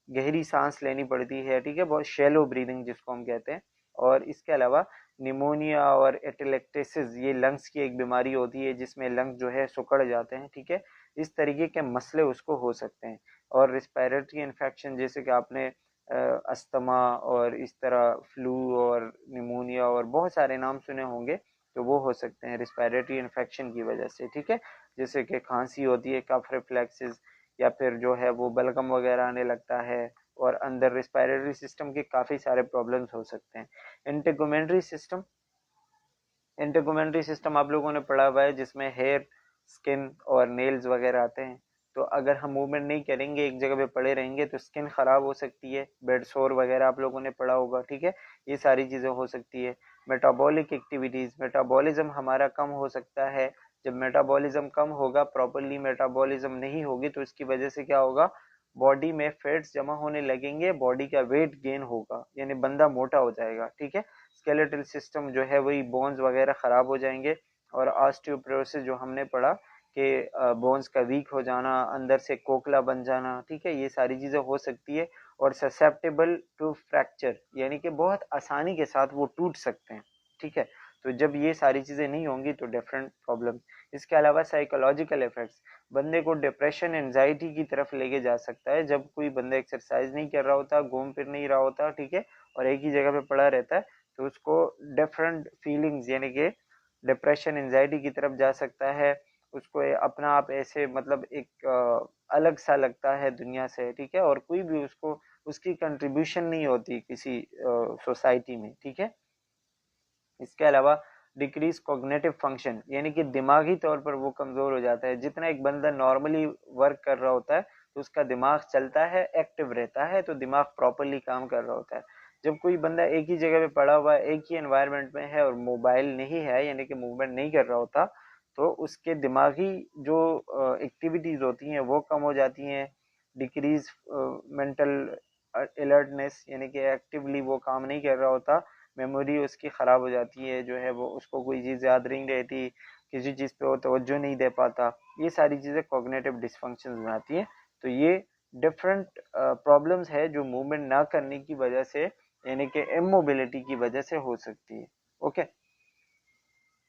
गहरी सांस लेनी पड़ती है, ठीक है, बहुत शेलो ब्रीदिंग जिसको हम कहते हैं। और इसके अलावा निमोनिया और एटेलेक्टेसिस, ये लंग्स की एक बीमारी होती है जिसमें लंग्स जो है सिकुड़ जाते हैं, ठीक है। इस तरीके के मसले उसको हो सकते हैं। और रिस्पायरेटरी इन्फेक्शन, जैसे कि आपने अस्थमा और इस तरह फ्लू और निमोनिया और बहुत सारे नाम सुने होंगे, तो वो हो सकते हैं रिस्पायरेटरी इन्फेक्शन की वजह से, ठीक है। जैसे कि खांसी होती है, कफ रिफ्लेक्सेस, या फिर जो है वो बलगम वगैरह आने लगता है, और अंदर रिस्पायरेटरी सिस्टम के काफ़ी सारे प्रॉब्लम्स हो सकते हैं। इंटेगुमेंट्री सिस्टम, इंटेगुमेंट्री सिस्टम आप लोगों ने पढ़ा हुआ है, जिसमें हेयर, स्किन और नेल्स वगैरह आते हैं। तो अगर हम मूवमेंट नहीं करेंगे, एक जगह पे पड़े रहेंगे, तो स्किन खराब हो सकती है, बेड सोर वगैरह आप लोगों ने पढ़ा होगा, ठीक है, ये सारी चीज़ें हो सकती है। मेटाबॉलिक एक्टिविटीज़, मेटाबॉलिज्म हमारा कम हो सकता है। जब मेटाबॉलिज्म कम होगा, प्रॉपरली मेटाबॉलिज्म नहीं होगी, तो इसकी वजह से क्या होगा, बॉडी में फैट्स जमा होने लगेंगे, बॉडी का वेट गेन होगा, यानी बंदा मोटा हो जाएगा, ठीक है। स्केलेटल सिस्टम जो है वही बोन्स वगैरह खराब हो जाएंगे। और ऑस्टियोपोरोसिस जो हमने पढ़ा कि बोन्स का वीक हो जाना, अंदर से खोखला बन जाना, ठीक है, ये सारी चीज़ें हो सकती है। और ससेप्टेबल टू फ्रैक्चर, यानी कि बहुत आसानी के साथ वो टूट सकते हैं, ठीक है। तो जब ये सारी चीज़ें नहीं होंगी तो डिफरेंट प्रॉब्लम। इसके अलावा साइकोलॉजिकल इफेक्ट्स, बंदे को डिप्रेशन, एंजाइटी की तरफ लेके जा सकता है। जब कोई बंदा एक्सरसाइज नहीं कर रहा होता, घूम फिर नहीं रहा होता, ठीक है, और एक ही जगह पे पड़ा रहता है, तो उसको डिफरेंट फीलिंग्स, यानी कि डिप्रेशन, एंजाइटी की तरफ जा सकता है। उसको अपना आप ऐसे मतलब एक अलग सा लगता है दुनिया से, ठीक है, और कोई भी उसको उसकी कंट्रीब्यूशन नहीं होती किसी सोसाइटी में, ठीक है। इसके अलावा डिक्रीज कॉग्निटिव फंक्शन, यानी कि दिमागी तौर पर वो कमज़ोर हो जाता है। जितना एक बंदा नॉर्मली वर्क कर रहा होता है तो उसका दिमाग चलता है, एक्टिव रहता है, तो दिमाग प्रॉपरली काम कर रहा होता है। जब कोई बंदा एक ही जगह पे पड़ा हुआ है, एक ही एनवायरनमेंट में है और मोबाइल नहीं है, यानी कि मूवमेंट नहीं कर रहा होता, तो उसके दिमागी जो एक्टिविटीज़ होती हैं वो कम हो जाती हैं। डिक्रीज मेंटल अलर्टनेस, यानी कि एक्टिवली वो काम नहीं कर रहा होता, मेमोरी उसकी ख़राब हो जाती है, जो है वो उसको कोई चीज़ याद नहीं रहती, किसी चीज़ पे वो तवज्जो नहीं दे पाता। ये सारी चीज़ें कॉग्निटिव डिसफंक्शन में आती हैं। तो ये डिफरेंट प्रॉब्लम्स है जो मूवमेंट ना करने की वजह से, यानी कि इमोबिलिटी की वजह से हो सकती है। ओके,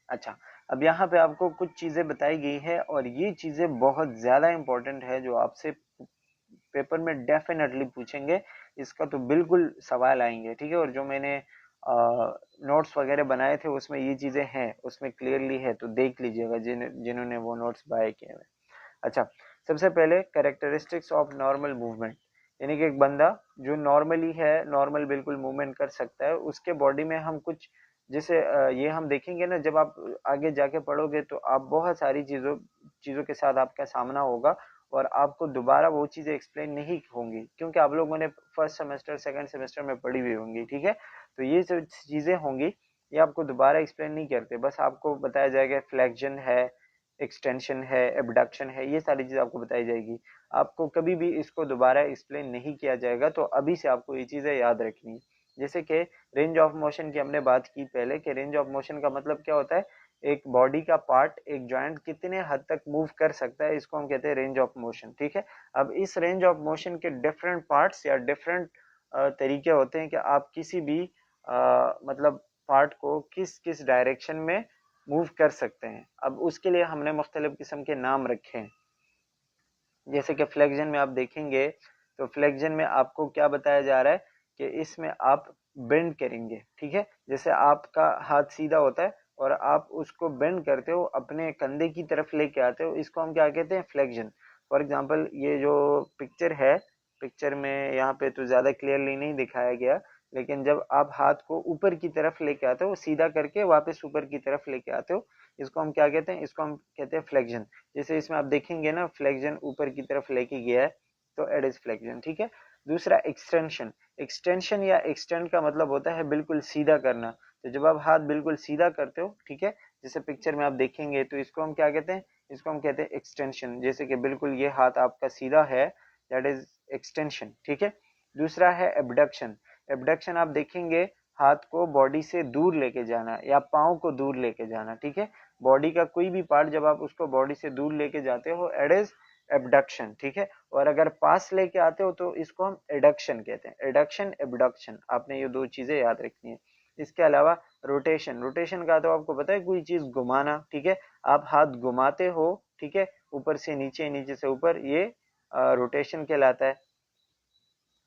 अच्छा, अब यहाँ पे आपको कुछ चीज़ें बताई गई है और ये चीज़ें बहुत ज़्यादा इंपॉर्टेंट है जो आपसे पेपर में डेफिनेटली पूछेंगे, इसका तो बिल्कुल सवाल आएंगे, ठीक है। और जो मैंने नोट्स वगैरह बनाए थे उसमें ये चीज़ें हैं, उसमें क्लियरली है, तो देख लीजिएगा जिन्होंने वो नोट्स बाय किए हुए। अच्छा, सबसे पहले कैरेक्टरिस्टिक्स ऑफ नॉर्मल मूवमेंट, यानी कि एक बंदा जो नॉर्मली है, नॉर्मल बिल्कुल मूवमेंट कर सकता है, उसके बॉडी में हम कुछ जैसे ये हम देखेंगे ना, जब आप आगे जाके पढ़ोगे तो आप बहुत सारी चीज़ों के साथ आपका सामना होगा और आपको दोबारा वो चीज़ें एक्सप्लेन नहीं होंगी, क्योंकि आप लोगों ने फर्स्ट सेमेस्टर सेकंड सेमेस्टर में पढ़ी हुई होंगी, ठीक है। तो ये जो चीज़ें होंगी ये आपको दोबारा एक्सप्लेन नहीं करते, बस आपको बताया जाएगा फ्लेक्शन है, एक्सटेंशन है, एबडक्शन है, ये सारी चीज़ आपको बताई जाएगी। आपको कभी भी इसको दोबारा एक्सप्लेन नहीं किया जाएगा, तो अभी से आपको ये चीज़ें याद रखनी है। जैसे कि रेंज ऑफ मोशन की हमने बात की पहले, कि रेंज ऑफ मोशन का मतलब क्या होता है, एक बॉडी का पार्ट, एक जॉइंट कितने हद तक मूव कर सकता है, इसको हम कहते हैं रेंज ऑफ मोशन, ठीक है। अब इस रेंज ऑफ मोशन के डिफरेंट पार्ट्स या डिफरेंट तरीके होते हैं कि आप किसी भी मतलब पार्ट को किस किस डायरेक्शन में मूव कर सकते हैं। अब उसके लिए हमने मुख्तलिफ किस्म के नाम रखे हैं। जैसे कि फ्लेक्शन में आप देखेंगे तो फ्लेक्शन में आपको क्या बताया जा रहा है कि इसमें आप बेंड करेंगे, ठीक है। जैसे आपका हाथ सीधा होता है और आप उसको बेंड करते हो, अपने कंधे की तरफ लेके आते हो, इसको हम क्या कहते हैं, फ्लेक्शन। फॉर एग्जांपल ये जो पिक्चर है, पिक्चर में यहाँ पे तो ज़्यादा क्लियरली नहीं दिखाया गया, लेकिन जब आप हाथ को ऊपर की तरफ लेके आते हो, सीधा करके वापस ऊपर की तरफ लेके आते हो, इसको हम क्या कहते हैं, इसको हम कहते हैं फ्लेक्शन। जैसे इसमें आप देखेंगे ना, फ्लेक्शन ऊपर की तरफ लेके गया है, तो एड इज फ्लेक्शन, ठीक है। दूसरा एक्सटेंशन, एक्सटेंशन या एक्सटेंड का मतलब होता है बिल्कुल सीधा करना। तो जब आप हाथ बिल्कुल सीधा करते हो, ठीक है, जैसे पिक्चर में आप देखेंगे, तो इसको हम क्या कहते हैं, इसको हम कहते हैं एक्सटेंशन। जैसे कि बिल्कुल ये हाथ आपका सीधा है, दैट इज एक्सटेंशन, ठीक है। दूसरा है एबडक्शन। एबडक्शन आप देखेंगे, हाथ को बॉडी से दूर लेके जाना या पाँव को दूर लेके जाना, ठीक है। बॉडी का कोई भी पार्ट जब आप उसको बॉडी से दूर लेके जाते हो, एट इज एबडक्शन, ठीक है। और अगर पास लेके आते हो तो इसको हम एडक्शन कहते हैं। एडक्शन, एबडक्शन, आपने ये दो चीजें याद रखनी है। इसके अलावा रोटेशन, रोटेशन का तो आपको पता है, कोई चीज घुमाना, ठीक है। आप हाथ घुमाते हो, ठीक है, ऊपर से नीचे, नीचे से ऊपर, ये रोटेशन कहलाता है।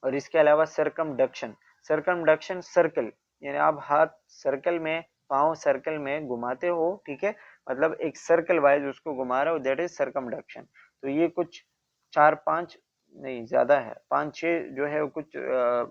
और इसके अलावा सरकमडक्शन, सरकमडक्शन सर्कल, यानी आप हाथ सर्कल में, पाँव सर्कल में घुमाते हो, ठीक है, मतलब एक सर्कल वाइज उसको घुमा रहे हो, दैट इज सरकमडक्शन। तो ये कुछ 4-5 नहीं, ज्यादा है, 5-6 जो है वो कुछ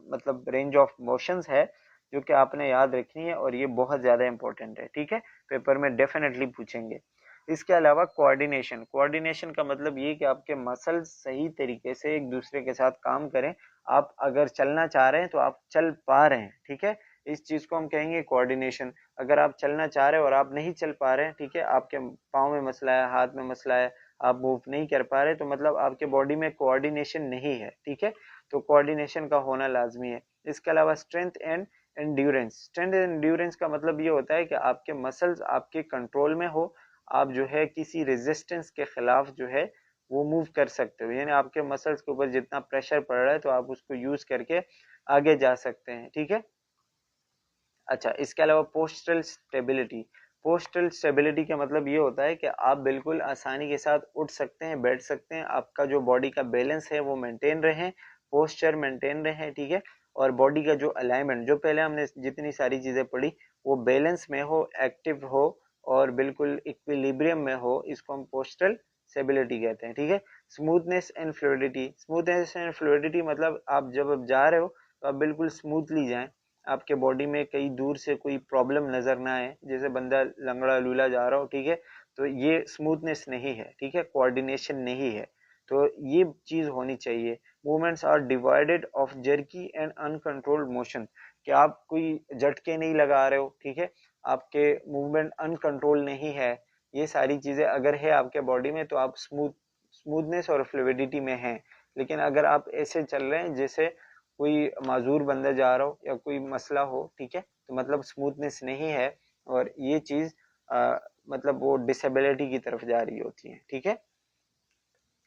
मतलब रेंज ऑफ मोशंस है जो कि आपने याद रखनी है, और ये बहुत ज्यादा इंपॉर्टेंट है, ठीक है, पेपर में डेफिनेटली पूछेंगे। इसके अलावा कोऑर्डिनेशन, कोऑर्डिनेशन का मतलब ये कि आपके मसल्स सही तरीके से एक दूसरे के साथ काम करें। आप अगर चलना चाह रहे हैं तो आप चल पा रहे हैं, ठीक है, इस चीज को हम कहेंगे कोऑर्डिनेशन। अगर आप चलना चाह रहे हैं और आप नहीं चल पा रहे हैं, ठीक है, आपके पाँव में मसला है, हाथ में मसला है, आप मूव नहीं कर पा रहे, तो मतलब आपके बॉडी में कोऑर्डिनेशन नहीं है, ठीक है। तो कोऑर्डिनेशन का होना लाजमी है। इसके अलावा strength and endurance, strength and endurance का मतलब ये होता है कि आपके मसल्स आपके कंट्रोल में हो, आप जो है किसी रेजिस्टेंस के खिलाफ जो है वो मूव कर सकते हो, यानी आपके मसल्स के ऊपर जितना प्रेशर पड़ रहा है तो आप उसको यूज करके आगे जा सकते हैं, ठीक है। अच्छा, इसके अलावा पोस्टरल स्टेबिलिटी, पोस्टरल स्टेबिलिटी का मतलब ये होता है कि आप बिल्कुल आसानी के साथ उठ सकते हैं, बैठ सकते हैं, आपका जो बॉडी का बैलेंस है वो मेंटेन रहे, पोस्चर मेंटेन रहे, ठीक है। और बॉडी का जो अलाइनमेंट, जो पहले हमने जितनी सारी चीजें पढ़ी, वो बैलेंस में हो, एक्टिव हो और बिल्कुल इक्विलिब्रियम में हो, इसको हम पोस्टरल स्टेबिलिटी कहते हैं, ठीक है। Smoothness and fluidity, smoothness and fluidity मतलब आप जब आप जा रहे हो तो आप बिल्कुल स्मूथली जाएं, आपके बॉडी में कहीं दूर से कोई प्रॉब्लम नजर ना आए, जैसे बंदा लंगड़ा लूला जा रहा हो, ठीक है, तो ये स्मूथनेस नहीं है, ठीक है, कोऑर्डिनेशन नहीं है, तो ये चीज होनी चाहिए। Movements are divided of jerky and uncontrolled motion, कि आप कोई झटके नहीं लगा रहे हो, ठीक है, आपके मूवमेंट अनकंट्रोल नहीं है, ये सारी चीजें अगर है आपके बॉडी में तो आप स्मूथनेस और फ्लूइडिटी में हैं। लेकिन अगर आप ऐसे चल रहे हैं जैसे कोई माजूर बंदा जा रहा हो या कोई मसला हो, ठीक है, तो मतलब स्मूथनेस नहीं है, और ये चीज मतलब वो डिसेबिलिटी की तरफ जा रही होती है, ठीक है।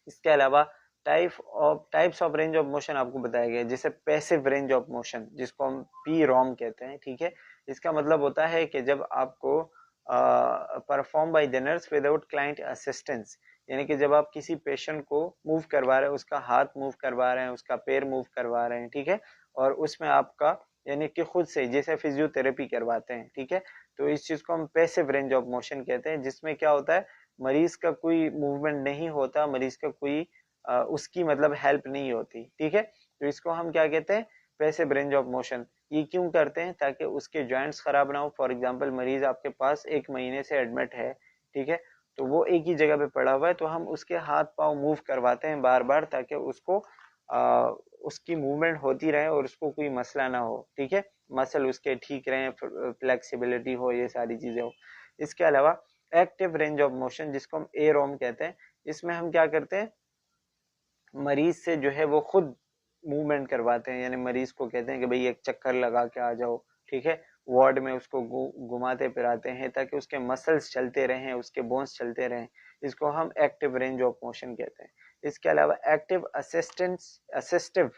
इसके अलावा types of range of motion आपको बताया गया है, जैसे पैसिव रेंज ऑफ मोशन, जिसको हम पी रोम कहते हैं, ठीक है। इसका मतलब होता है कि जब आपको perform by the nurse without client assistance, यानी कि जब आप किसी पेशेंट को मूव करवा रहे हैं, उसका हाथ मूव करवा रहे हैं, उसका पैर मूव करवा रहे हैं, ठीक है, और उसमें आपका यानी कि खुद से जैसे फिजियोथेरेपी करवाते हैं, ठीक है, तो इस चीज को हम पैसिव रेंज ऑफ मोशन कहते हैं, जिसमें क्या होता है, मरीज का कोई मूवमेंट नहीं होता, मरीज का कोई उसकी मतलब हेल्प नहीं होती, ठीक है, तो इसको हम क्या कहते हैं, पैसिव रेंज ऑफ मोशन। ये क्यों करते हैं, ताकि उसके जॉइंट्स खराब ना हो। फॉर एग्जांपल मरीज आपके पास 1 महीने से एडमिट है, ठीक है, तो वो एक ही जगह पे पड़ा हुआ है, तो हम उसके हाथ पांव मूव करवाते हैं बार बार, ताकि उसको उसकी मूवमेंट होती रहे और उसको कोई मसला ना हो, ठीक है, मसल उसके ठीक रहे, फ्लेक्सिबिलिटी हो, ये सारी चीजें हो। इसके अलावा एक्टिव रेंज ऑफ मोशन, जिसको हम एरोम कहते हैं, इसमें हम क्या करते हैं, मरीज से जो है वो खुद मूवमेंट करवाते हैं, यानी मरीज को कहते हैं कि भाई एक चक्कर लगा के आ जाओ, ठीक है, वार्ड में उसको घुमाते फिराते हैं ताकि उसके मसल्स चलते रहें, उसके बोन्स चलते रहें, इसको हम एक्टिव रेंज ऑफ मोशन कहते हैं। इसके अलावा active assistive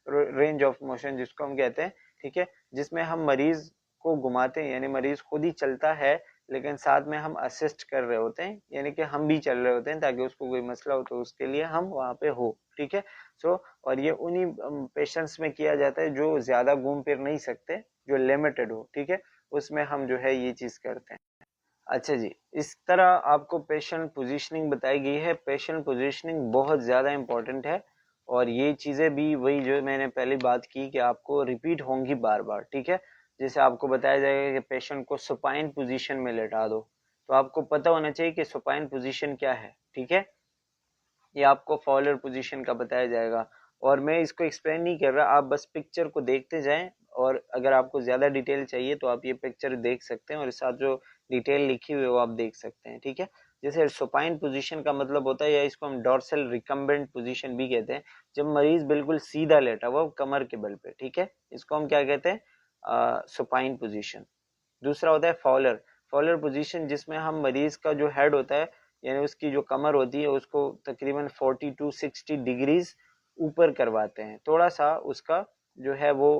range of motion, जिसको हम कहते हैं, ठीक है, जिसमें हम मरीज को घुमाते हैं, यानी मरीज खुद ही चलता है लेकिन साथ में हम असिस्ट कर रहे होते हैं, यानी कि हम भी चल रहे होते हैं ताकि उसको कोई मसला हो तो उसके लिए हम वहाँ पे हो, ठीक है। सो और ये उन्हीं पेशेंट्स में किया जाता है जो ज्यादा घूम फिर नहीं सकते, जो लिमिटेड हो, ठीक है, उसमें हम जो है ये चीज करते हैं। अच्छा जी, इस तरह आपको पेशेंट पोजीशनिंग बताई गई है। पेशेंट पोजीशनिंग बहुत ज़्यादा इम्पोर्टेंट है, और ये चीज़ें भी वही जो मैंने पहले बात की कि आपको रिपीट होंगी बार बार, ठीक है। जैसे आपको बताया जाएगा कि पेशेंट को सुपाइन पोजीशन में लेटा दो, तो आपको पता होना चाहिए कि सुपाइन पोजीशन क्या है, ठीक है। ये आपको फॉलर पोजीशन का बताया जाएगा, और मैं इसको एक्सप्लेन नहीं कर रहा, आप बस पिक्चर को देखते जाएं, और अगर आपको ज़्यादा डिटेल चाहिए तो आप ये पिक्चर देख सकते हैं, और इस साथ जो डिटेल लिखी हुई है वो आप देख सकते हैं, ठीक है। जैसे सुपाइन पोजीशन का मतलब होता है, या इसको हम डॉर्सल रिकम्बेंट पोजीशन भी कहते हैं, जब मरीज बिल्कुल सीधा लेटा हुआ कमर के बल पे, ठीक है, इसको हम क्या कहते हैं, सुपाइन पोजीशन। दूसरा होता है फॉलर। फॉलर पोजीशन, जिसमें हम मरीज का जो हेड होता है, यानी उसकी जो कमर होती है, उसको तकरीबन 40 to 60 डिग्रीज ऊपर करवाते हैं, थोड़ा सा उसका जो है वो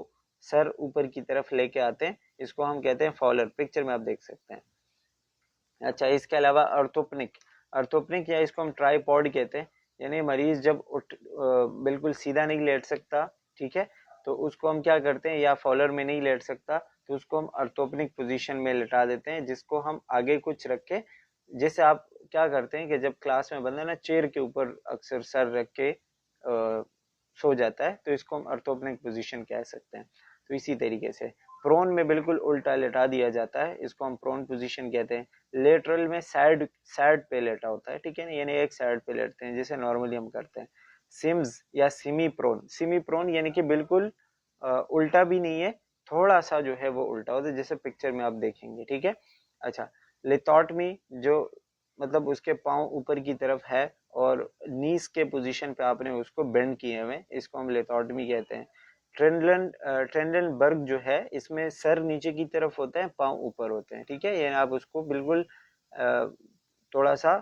सर ऊपर की तरफ लेके आते हैं, इसको हम कहते हैं फॉलर। पिक्चर में आप देख सकते हैं। अच्छा, इसके अलावा अर्थोपनिक। अर्थोपनिक या इसको हम ट्राईपॉड कहते हैं, यानी मरीज जब बिल्कुल सीधा नहीं लेट सकता, ठीक है, तो उसको हम क्या करते हैं, या फॉलर में नहीं लेट सकता, तो उसको हम अर्थोपनिक पोजीशन में लेटा देते हैं, जिसको हम आगे कुछ रख के, जैसे आप क्या करते हैं कि जब क्लास में बंदा ना चेयर के ऊपर अक्सर सर रख के सो जाता है, तो इसको हम अर्थोपनिक पोजीशन कह सकते हैं। तो इसी तरीके से प्रोन में बिल्कुल उल्टा लेटा दिया जाता है, इसको हम प्रोन पोजीशन कहते हैं। लेटरल में साइड साइड पे लेटा होता है, ठीक है ना, यानी एक साइड पे लेटते हैं जैसे नॉर्मली हम करते हैं। सिम्स या सिमी प्रोन। सिमी प्रोन यानी कि बिल्कुल उल्टा भी नहीं है, थोड़ा सा जो है वो उल्टा होता है, जैसे पिक्चर में आप देखेंगे, ठीक है। अच्छा, लिथोटमी, जो मतलब उसके पाँव ऊपर की तरफ है और नीस के पोजीशन पे आपने उसको बेंड किए हुए, इसको हम लिथोटमी कहते हैं। ट्रेंडलबर्ग जो है, इसमें सर नीचे की तरफ होता है, पाँव ऊपर होते हैं, ठीक है, यानी आप उसको बिल्कुल थोड़ा सा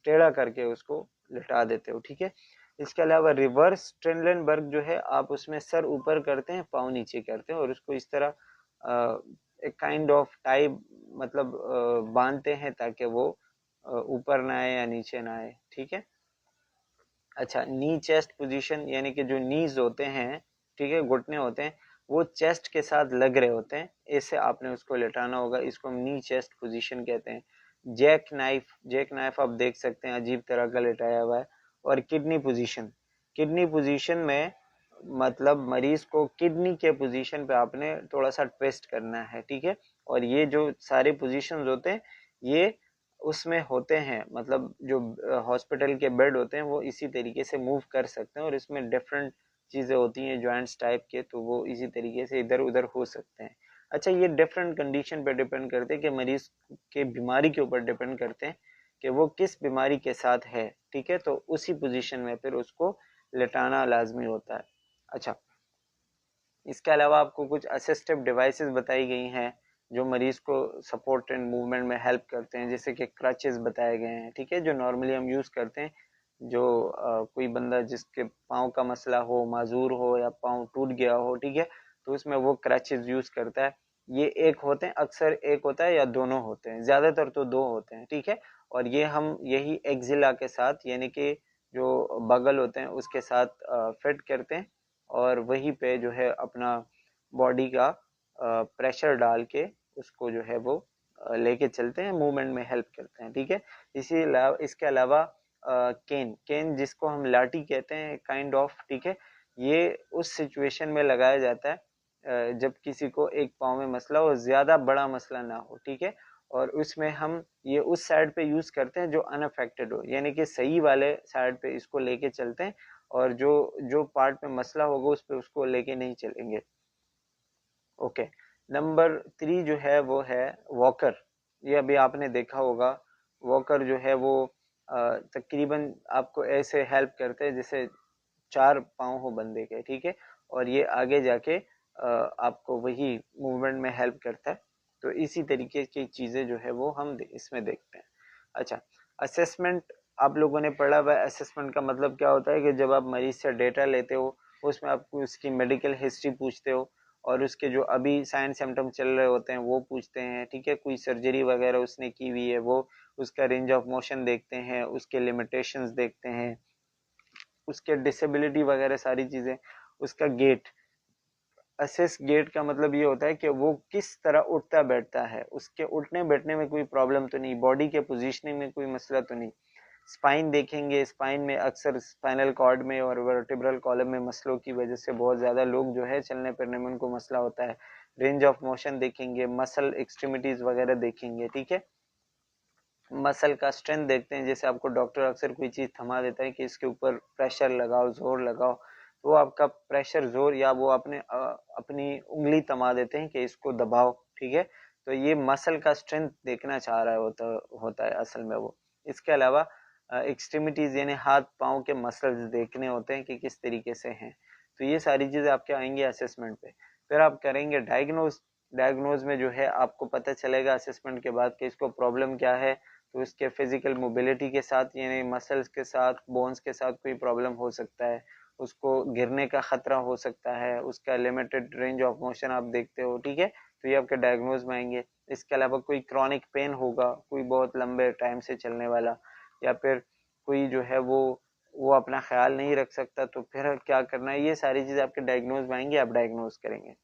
टेढ़ा करके उसको लिटा देते हो, ठीक है। इसके अलावा रिवर्स ट्रेंडलबर्ग जो है, आप उसमें सर ऊपर करते हैं, पाँव नीचे करते हैं, और उसको इस तरह एक काइंड ऑफ टाइप मतलब बांधते हैं ताकि वो ऊपर ना आए या नीचे ना आए, ठीक है। अच्छा, नी चेस्ट पोजीशन, यानी कि जो नीज होते हैं, ठीक है, घुटने होते हैं, वो चेस्ट के साथ लग रहे होते हैं, ऐसे आपने उसको लेटाना होगा, इसको हम नी चेस्ट पोजीशन कहते हैं। जैक नाइफ, जैक नाइफ आप देख सकते हैं अजीब तरह का लेटाया हुआ है। और किडनी पोजीशन, किडनी पोजीशन में मतलब मरीज को किडनी के पोजीशन पे आपने थोड़ा सा ट्विस्ट करना है, ठीक है। और ये जो सारे पोजीशंस होते हैं, ये उसमें होते हैं, मतलब जो हॉस्पिटल के बेड होते हैं वो इसी तरीके से मूव कर सकते हैं, और इसमें डिफरेंट चीज़ें होती हैं जॉइंट्स टाइप के, तो वो इसी तरीके से इधर उधर हो सकते हैं। अच्छा, ये डिफरेंट कंडीशन पे डिपेंड करते हैं कि मरीज के बीमारी के ऊपर डिपेंड करते हैं कि वो किस बीमारी के साथ है, ठीक है, तो उसी पोजीशन में फिर उसको लेटाना लाजमी होता है। अच्छा, इसके अलावा आपको कुछ असिस्टिव डिवाइसेस बताई गई हैं जो मरीज को सपोर्ट एंड मूवमेंट में हेल्प करते हैं, जैसे कि क्रचेस बताए गए हैं, ठीक है, जो नॉर्मली हम यूज़ करते हैं, जो कोई बंदा जिसके पाँव का मसला हो, माजूर हो, या पाँव टूट गया हो, ठीक है, तो उसमें वो क्रचेस यूज़ करता है। ये एक होते हैं, अक्सर एक होता है या दोनों होते हैं, ज़्यादातर तो दो होते हैं, ठीक है। और ये हम यही एक्जिला के साथ यानी कि जो बगल होते हैं उसके साथ फिट करते हैं और वहीं पे जो है अपना बॉडी का प्रेशर डाल के उसको जो है वो लेके चलते हैं, मूवमेंट में हेल्प करते हैं। ठीक है, इसके अलावा केन केन जिसको हम लाठी कहते हैं काइंड ऑफ, ठीक है, ये उस सिचुएशन में लगाया जाता है जब किसी को एक पाँव में मसला हो, ज्यादा बड़ा मसला ना हो। ठीक है, और उसमें हम ये उस साइड पे यूज करते हैं जो अनअफेक्टेड हो, यानी कि सही वाले साइड पे इसको लेके चलते हैं और जो जो पार्ट में मसला होगा उस पे उसको लेके नहीं चलेंगे। ओके, नंबर 3 जो है वो है वॉकर। ये अभी आपने देखा होगा, वॉकर जो है वो तकरीबन आपको ऐसे हेल्प करते हैं जैसे 4 पाँव हो बंदे के। ठीक है, और ये आगे जाके आपको वही मूवमेंट में हेल्प करता है। तो इसी तरीके की चीजें जो है वो हम इसमें देखते हैं। अच्छा, असेसमेंट आप लोगों ने पढ़ा हुआ है। असेसमेंट का मतलब क्या होता है कि जब आप मरीज से डेटा लेते हो उसमें आपको उसकी मेडिकल हिस्ट्री पूछते हो और उसके जो अभी साइन सिम्टम चल रहे होते हैं वो पूछते हैं। ठीक है, कोई सर्जरी वगैरह उसने की हुई है वो, उसका रेंज ऑफ मोशन देखते हैं, उसके लिमिटेशंस देखते हैं, उसके डिसेबिलिटी वगैरह सारी चीजें, उसका गेट। असेस गेट का मतलब ये होता है कि वो किस तरह उठता बैठता है, उसके उठने बैठने में कोई प्रॉब्लम तो नहीं, बॉडी के पोजीशनिंग में कोई मसला तो नहीं। स्पाइन देखेंगे, स्पाइन में अक्सर स्पाइनल कॉर्ड में और वर्टिब्रल कॉलम में मसलों की वजह से बहुत ज्यादा लोग जो है चलने फिरने में उनको मसला होता है। रेंज ऑफ मोशन देखेंगे, मसल एक्सट्रीमिटीज वगैरह देखेंगे। ठीक है, मसल का स्ट्रेंथ देखते हैं, जैसे आपको डॉक्टर अक्सर कोई चीज थमा देता है कि इसके ऊपर प्रेशर लगाओ, जोर लगाओ, तो वो आपका प्रेशर जोर या वो अपनी उंगली थमा देते हैं कि इसको दबाओ। ठीक है, तो ये मसल का स्ट्रेंथ देखना चाह रहा होता है असल में वो। इसके अलावा एक्सट्रीमिटीज यानी हाथ पाँव के मसल्स देखने होते हैं कि किस तरीके से हैं। तो ये सारी चीजें आपके आएंगी असेसमेंट पे। फिर आप करेंगे डायग्नोज। डायग्नोज में जो है आपको पता चलेगा असेसमेंट के बाद कि इसको प्रॉब्लम क्या है। तो उसके फिजिकल मोबिलिटी के साथ यानी मसल्स के साथ, बोन्स के साथ कोई प्रॉब्लम हो सकता है, उसको गिरने का खतरा हो सकता है, उसका लिमिटेड रेंज ऑफ मोशन आप देखते हो। ठीक है, तो ये आपके डायग्नोज में आएंगे। इसके अलावा कोई क्रॉनिक पेन होगा, कोई बहुत लंबे टाइम से चलने वाला, या फिर कोई जो है वो अपना ख्याल नहीं रख सकता, तो फिर क्या करना है, ये सारी चीज आपके डायग्नोज में आएंगे, आप डायग्नोज करेंगे।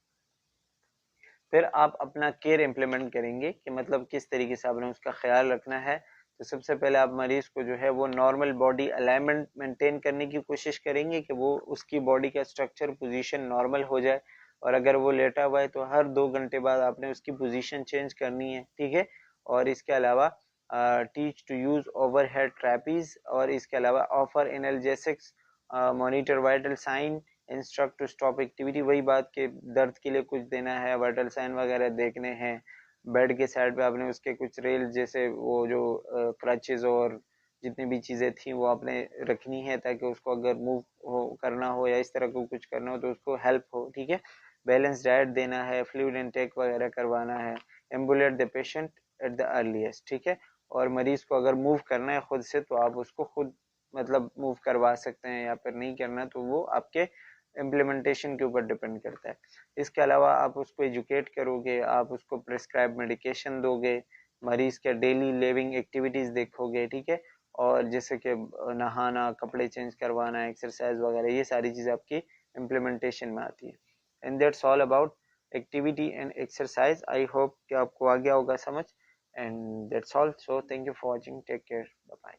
फिर आप अपना केयर इम्प्लीमेंट करेंगे कि मतलब किस तरीके से आपने उसका ख्याल रखना है। तो सबसे पहले आप मरीज को जो है वो नॉर्मल बॉडी अलाइनमेंट मेंटेन करने की कोशिश करेंगे कि वो उसकी बॉडी का स्ट्रक्चर पोजीशन नॉर्मल हो जाए। और अगर वो लेटा हुआ है तो हर 2 घंटे बाद आपने उसकी पोजीशन चेंज करनी है। ठीक है, और इसके अलावा teach to use overhead trapeze, और इसके अलावा offer analgesics, monitor vital sign, instruct to stop activity. वही बात के दर्द के लिए कुछ देना है, वाइटल साइन वगैरह देखने हैं। बेड के साइड पे आपने उसके कुछ रेल जैसे वो जो क्रचेज और जितनी भी चीजें थी वो आपने रखनी है ताकि उसको अगर मूव करना हो या इस तरह को कुछ करना हो तो उसको हेल्प हो। ठीक है, बैलेंस डाइट देना है, फ्लूइड इनटेक वगैरह करवाना है, ambulate the patient at the earliest. ठीक है, और मरीज को अगर मूव करना है खुद से तो आप उसको खुद मतलब मूव करवा सकते हैं, या फिर नहीं करना तो वो आपके इम्प्लीमेंटेशन के ऊपर डिपेंड करता है। इसके अलावा आप उसको एजुकेट करोगे, आप उसको प्रिस्क्राइब मेडिकेशन दोगे, मरीज के डेली लिविंग एक्टिविटीज देखोगे। ठीक है, और जैसे कि नहाना, कपड़े चेंज करवाना, एक्सरसाइज वगैरह, ये सारी चीज़ आपकी इम्प्लीमेंटेशन में आती है। And that's all about activity and exercise. I hope कि आपको आ गया होगा समझ। And that's all, so thank you for watching, take care, bye bye.